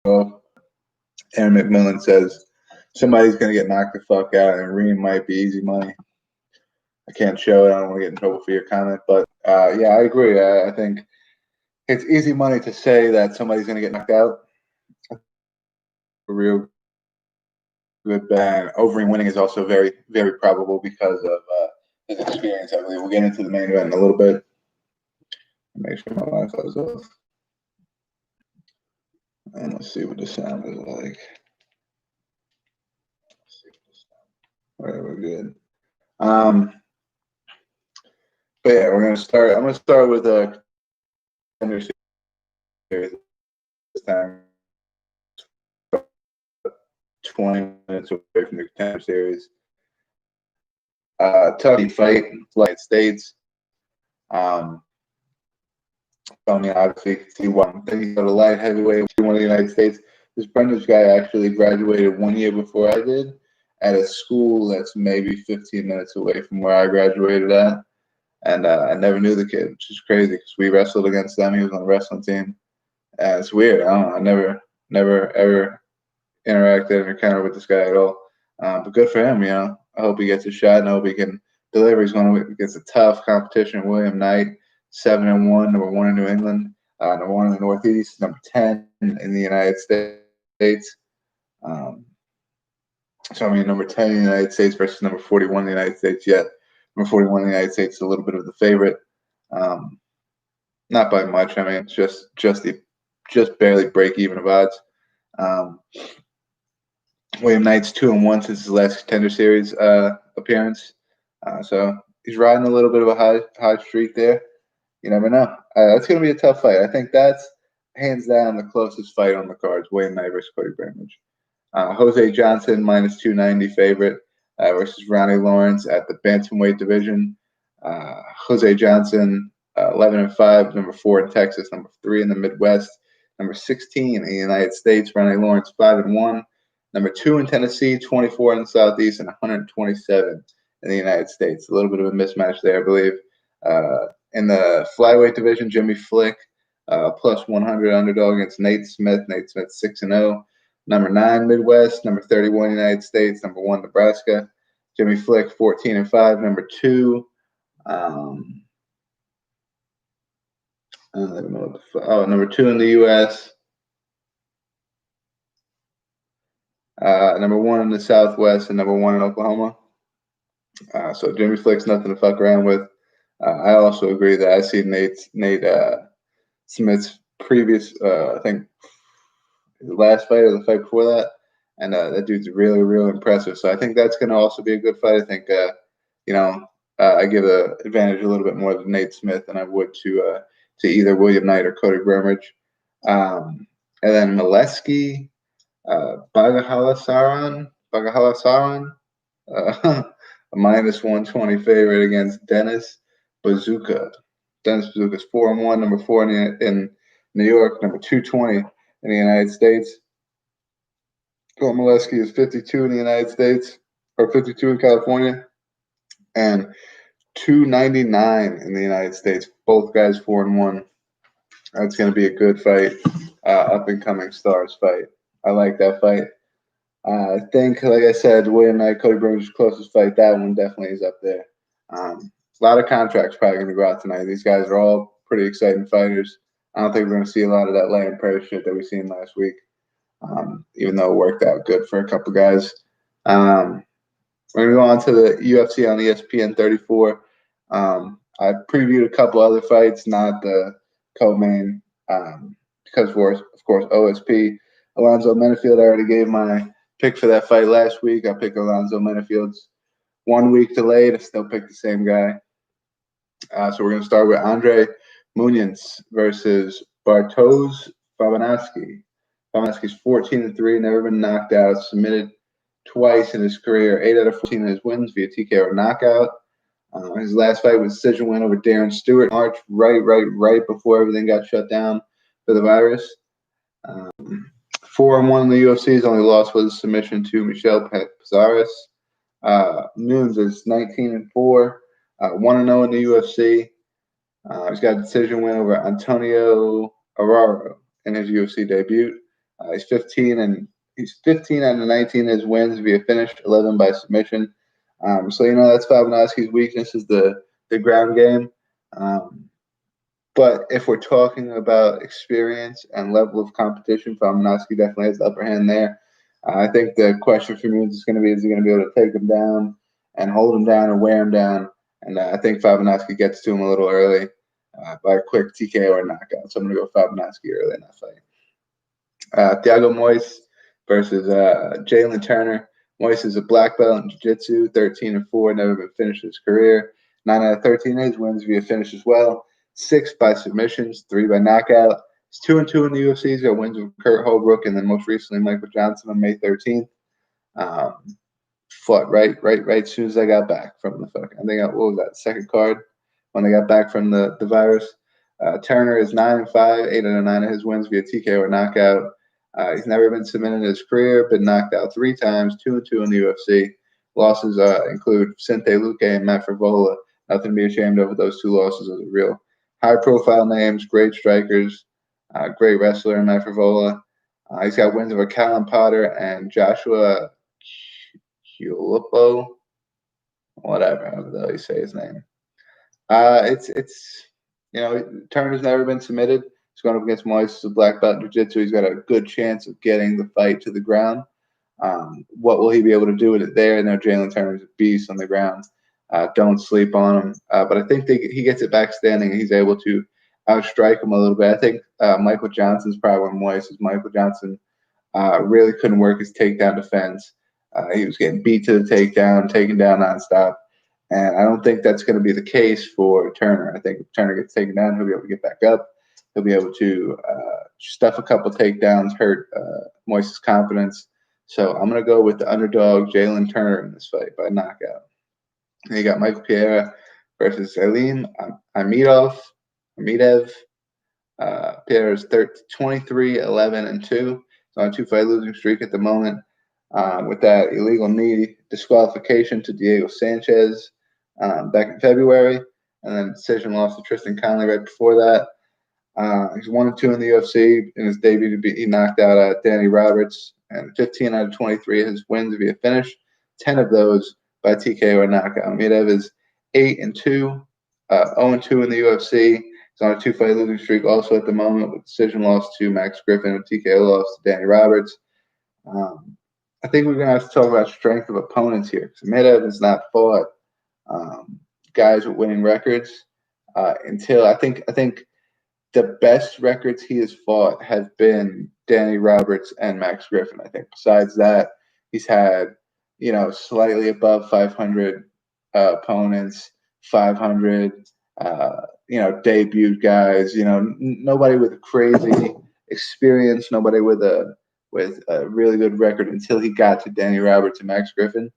Aaron McMillan says somebody's going to get knocked the fuck out, and Reem might be easy money. I can't show it. I don't want to get in trouble for your comment, but yeah, I agree. I think it's easy money to say that somebody's going to get knocked out. A real good bet. Overeem winning is also very, very probable because of his experience. I believe we'll get into the main event in a little bit. Make sure my Wi-Fi is off. And let's see what the sound is like. All right, we're good. But yeah, we're gonna start. I'm gonna start with a contender series this time. 20 minutes away from the contender series. Tough fight, United States. I mean, obviously, you can see one thing. He's got a light heavyweight, one of the United States. This Brendan guy actually graduated 1 year before I did at a school that's maybe 15 minutes away from where I graduated at. And I never knew the kid, which is crazy because we wrestled against them. He was on the wrestling team. And it's weird. I don't know. I never, ever interacted or encountered with this guy at all. But good for him, you know. I hope he gets a shot. I hope he can deliver. He's going against a tough competition. William Knight, 7-1, number 1 in New England, number 1 in the Northeast, number 10 in the United States. So, I mean, number 10 in the United States versus number 41 in the United States yet. Number 41 in the United States is a little bit of the favorite. Not by much. I mean, it's just barely break even of odds. William Knight's 2-1 since his last contender series appearance. So he's riding a little bit of a high streak there. You never know. That's going to be a tough fight. I think that's hands down the closest fight on the cards, William Knight versus Cody Bramage. Jose Johnson, minus 290 favorite versus Ronnie Lawrence at the bantamweight division. Jose Johnson, 11-5, number 4 in Texas, number 3 in the Midwest, number 16 in the United States. Ronnie Lawrence, 5-1, number 2 in Tennessee, 24 in the Southeast, and 127 in the United States. A little bit of a mismatch there, I believe. In the flyweight division, Jimmy Flick, plus 100 underdog against Nate Smith. Nate Smith, 6-0. Number 9 Midwest, number 31 United States, number 1 Nebraska. Jimmy Flick, 14-5, number 2. Number 2 in the U.S. Number 1 in the Southwest, and number 1 in Oklahoma. So Jimmy Flick's nothing to fuck around with. I also agree that I see Nate Smith's previous, I think, the last fight or the fight before that, and that dude's really, really impressive. So I think that's going to also be a good fight. I think, I give the advantage a little bit more to Nate Smith than I would to either William Knight or Cody Bramage. And then Molesky, Bagahalasaran, a minus 120 favorite against Dennis Bazooka. Dennis Bazooka's 4-1, number 4 in New York, number 220 in the United States. Colt Molesky is 52 in the United States, or 52 in California, and 299 in the United States. Both guys 4-1. That's going to be a good fight, up and coming stars fight. I like that fight. I think, like I said, William Knight, Cody Bramage's closest fight. That one definitely is up there. A lot of contracts probably going to go out tonight. These guys are all pretty exciting fighters. I don't think we're going to see a lot of that Lion Prairie shit that we seen last week, even though it worked out good for a couple guys. We're going to go on to the UFC on ESPN 34. I previewed a couple other fights, not the co-main, because, of course, OSP. Alonzo Menifield, I already gave my pick for that fight last week. I picked Alonzo Menifield's 1 week delayed. I still picked the same guy. So we're going to start with Andre Muniz versus Bartosz Fabianski. Fabianski's 14-3, never been knocked out, submitted twice in his career, 8 out of 14 of his wins via TKO or knockout. His last fight was a decision win over Darren Stewart in March, right before everything got shut down for the virus. 4-1 in the UFC. His only loss was a submission to Michel Pesares. Muniz is 19-4, 1-0 in the UFC. He's got a decision win over Antonio Araro in his UFC debut. He's 15 out of 19 in his wins via finish, 11 by submission. So that's Fabanowski's weakness is the ground game. But if we're talking about experience and level of competition, Fabanowski definitely has the upper hand there. I think the question for me is going to be: is he going to be able to take him down and hold him down or wear him down? And I think Fabanowski gets to him a little early by a quick TKO or knockout. So I'm going to go Fabanowski early in that fight. Thiago Moise versus Jalen Turner. Moise is a black belt in jiu-jitsu, 13-4, never been finished in his career. 9 out of 13 his wins via finish as well. 6 by submissions, 3 by knockout. He's 2-2 in the UFC. He's got wins with Kurt Holbrook and then most recently Michael Johnson on May 13th. Fought right as soon as I got back from the fuck. I think what was that, second card when they got back from the virus. Turner is 9-5, 8 out of 9 of his wins via TKO or knockout. He's never been submitted in his career, been knocked out 3 times, 2-2 in the UFC. Losses include Vicente Luque and Matt Frivola. Nothing to be ashamed of with those 2 losses. Those are real high-profile names, great strikers, great wrestler in Matt Frivola. He's got wins over Callum Potter and Joshua Culipo, whatever, however you say his name. Turner's never been submitted. He's going up against Moise, a black belt in jiu-jitsu. He's got a good chance of getting the fight to the ground. What will he be able to do with it there? Jalen Turner's a beast on the ground. Don't sleep on him. But I think he gets it back standing and he's able to outstrike him a little bit. I think Michael Johnson's problem with Moise is Michael Johnson really couldn't work his takedown defense. He was getting beat to the takedown, taken down nonstop. And I don't think that's going to be the case for Turner. I think if Turner gets taken down, he'll be able to get back up. He'll be able to stuff a couple takedowns, hurt Moise's confidence. So I'm going to go with the underdog, Jalen Turner, in this fight by knockout. And you got Michael Pereira versus Salim Amidov. Pereira's 23-11-2. He's on a 2-fight losing streak at the moment. With that illegal knee disqualification to Diego Sanchez back in February, and then decision loss to Tristan Connolly right before that. He's 1-2 in the UFC. In his debut, he knocked out Danny Roberts, and 15 out of 23 of his wins via finish, 10 of those by TKO or knockout. Amidov is 8-2, 0-2 in the UFC. He's on a 2-fight losing streak also at the moment with decision loss to Max Griffin and TKO loss to Danny Roberts. I think we're going to have to talk about strength of opponents here. Because Amidov has not fought guys with winning records until I think the best records he has fought have been Danny Roberts and Max Griffin. I think besides that, he's had slightly above 500 opponents, 500 debut guys. Nobody with a crazy experience, nobody with a really good record until he got to Danny Roberts and Max Griffin.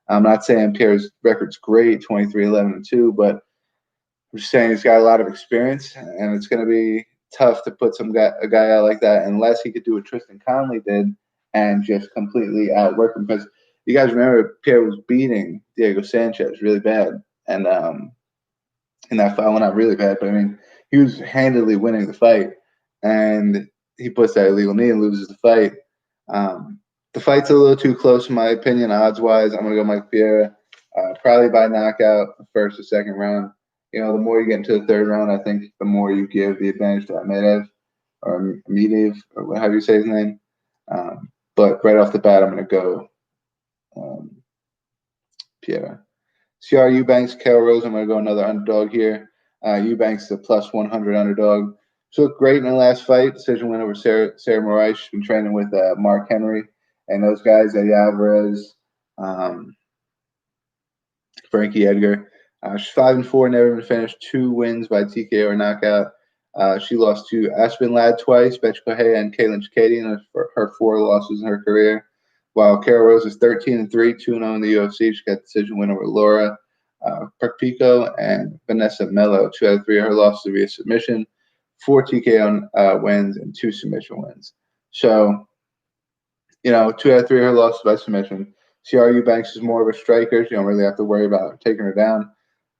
I'm not saying Pierre's record's great, 23-11-2, but I'm just saying he's got a lot of experience, and it's going to be tough to put a guy out like that unless he could do what Tristan Connolly did and just completely outwork him. Because you guys remember Pierre was beating Diego Sanchez really bad, and in that fight, well, not really bad, but I mean he was handily winning the fight, and he puts that illegal knee and loses the fight. The fight's a little too close, in my opinion, odds-wise. I'm going to go Mike Pereira, probably by knockout, the first or second round. The more you get into the third round, I think the more you give the advantage to Amidov, or however you say his name. But right off the bat, I'm going to go Pereira. CR Eubanks, Carol Rose, I'm going to go another underdog here. Eubanks is a plus 100 underdog. She looked great in the last fight. Decision win over Sarah Moraes. She's been training with Mark Henry and those guys, Eddie Alvarez, Frankie Edgar. She's 5-4, never been finished. 2 wins by TKO or knockout. She lost to Aspen Ladd twice, Betch Correia, and Caitlin Chikadian for her 4 losses in her career. While Carol Rose is 13-3, 2-0 in the UFC. She got a decision win over Laura Perpico and Vanessa Mello. 2 out of 3 of her losses via submission. 4 TKO wins and 2 submission wins. So, 2 out of 3 of her losses by submission. CR Eubanks is more of a striker. You don't really have to worry about taking her down.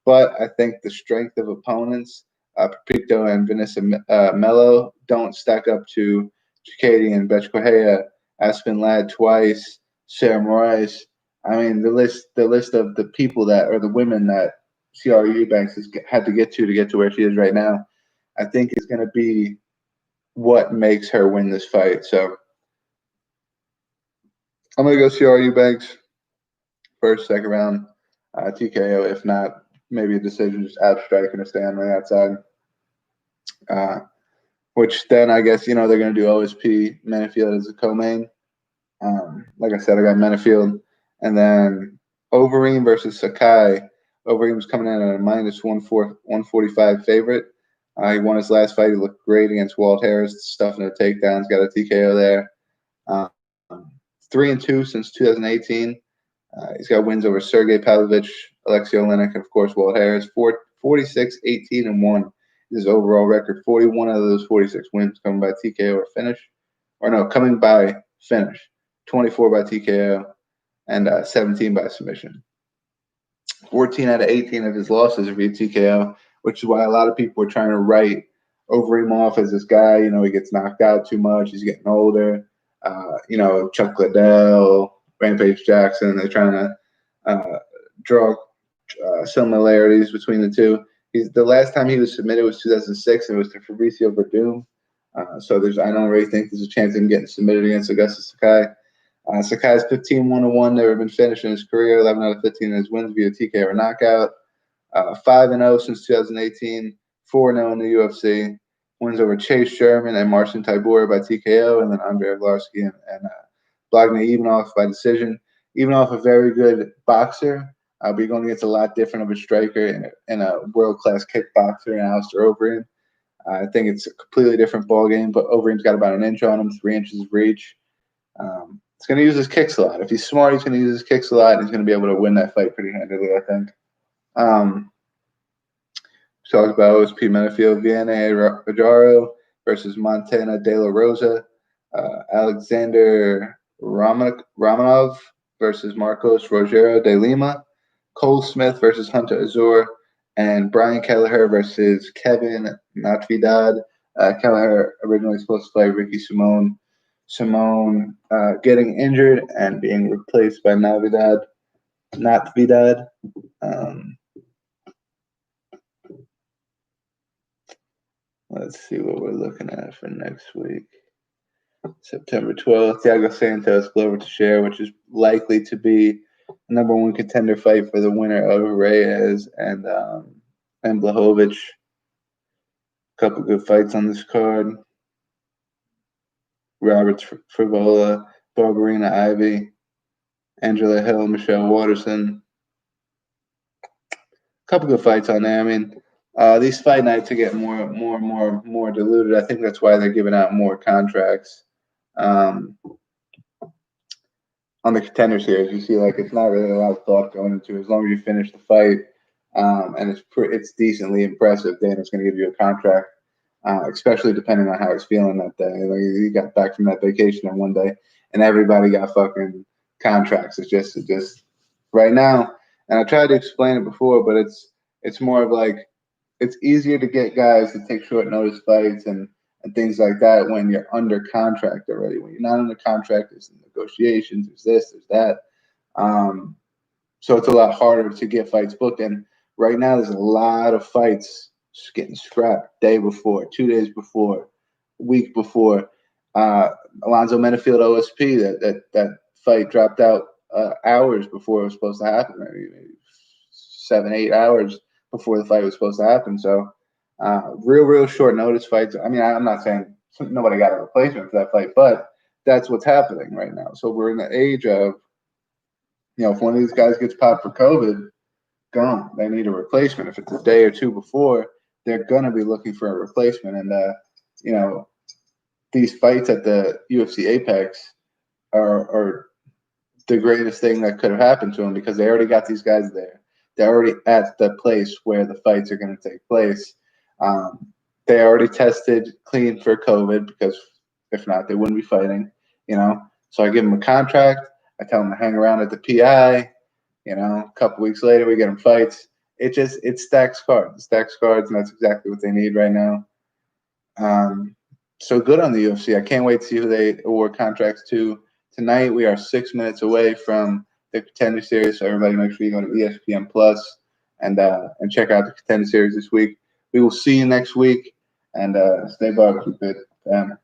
But I think the strength of opponents, Perpico and Vanessa Mello, don't stack up to Chikadian, Betchkohea, Aspen Ladd twice, Sarah Moraes. I mean, the list of the people that, or the women that Ciara Eubanks has had to get to where she is right now, I think is going to be what makes her win this fight. So I'm going to go Ciara Eubanks first, second round, TKO. If not, maybe a decision, just out striking or stay on the outside. Which then I guess, they're going to do OSP Menifield as a co-main. Like I said, I got Menifield. And then Overeem versus Sakai. Overeem was coming in at a minus 145 favorite. He won his last fight. He looked great against Walt Harris, stuffing the takedowns, got a TKO there. 3-2 since 2018. He's got wins over Sergey Pavlovich, Alexei Oleinik, and of course Walt Harris. 46, 18, and 1. His overall record. 41 out of those 46 wins coming by TKO or finish. Coming by finish. 24 by TKO and 17 by submission. 14 out of 18 of his losses are via TKO, which is why a lot of people are trying to write Overeem off as this guy. He gets knocked out too much. He's getting older. Chuck Liddell, Rampage Jackson, they're trying to draw similarities between the two. The last time he was submitted was 2006, and it was to Fabricio Verdum. So I don't really think there's a chance of him getting submitted against Augustus Sakai. Sakai's 15-1-1, never been finished in his career. 11 out of 15 in his wins via TKO or knockout. 5-0 since 2018. 4-0 in the UFC. Wins over Chase Sherman and Marcin Tybura by TKO, and then Andrei Arlovsky and Blagny Ivanov by decision. Ivanov, a very good boxer, but you're going against a lot different of a striker and a world-class kickboxer in Alistair Overeem. I think it's a completely different ballgame, but Overeem's got about an inch on him, 3 inches of reach. He's going to use his kicks a lot. If he's smart, he's going to use his kicks a lot, and he's going to be able to win that fight pretty handily, I think. Talked about OSP Menifield, Vianney Ajaro versus Montana De La Rosa, Alexander Romanov versus Marcos Rogero de Lima, Cole Smith versus Hunter Azur, and Brian Kelleher versus Kevin Natividad. Kelleher originally supposed to fight Ricky Simone. Simone getting injured and being replaced by Natividad. Let's see what we're looking at for next week. September 12th, Thiago Santos, Glover Teixeira, which is likely to be the number one contender fight for the winner of Reyes and Blachowicz. A couple good fights on this card. Robert Frivola, Barbarina Ivy, Angela Hill, Michelle Waterson. A couple good fights on there. I mean, these fight nights are getting more diluted. I think that's why they're giving out more contracts. On the contender series, you see, it's not really a lot of thought going into it. As long as you finish the fight, and it's decently impressive, Dana's going to give you a contract, especially depending on how he's feeling that day. He got back from that vacation on one day, and everybody got fucking contracts. It's just right now, and I tried to explain it before, but it's more of it's easier to get guys to take short notice fights and things like that when you're under contract already. When you're not under contract, there's negotiations, there's this, there's that. So it's a lot harder to get fights booked. And right now, there's a lot of fights just getting scrapped day before, 2 days before, week before. Alonzo Menifield OSP, that fight dropped out hours before it was supposed to happen, maybe 7, 8 hours before the fight was supposed to happen. So real short notice fights. I mean, I'm not saying nobody got a replacement for that fight, but that's what's happening right now. So we're in the age of, if one of these guys gets popped for COVID, gone. They need a replacement. If it's a day or two before, they're going to be looking for a replacement. And, these fights at the UFC Apex are the greatest thing that could have happened to them because they already got these guys there. They're already at the place where the fights are going to take place. They already tested clean for COVID because if not, they wouldn't be fighting, So I give them a contract. I tell them to hang around at the PI. A couple weeks later, we get them fights. It stacks cards. And that's exactly what they need right now. so good on the UFC. I can't wait to see who they award contracts to. Tonight, we are 6 minutes away from the Contender Series, so everybody make sure you go to ESPN Plus and check out the Contender Series this week. We will see you next week, and stay barbecue fit, family.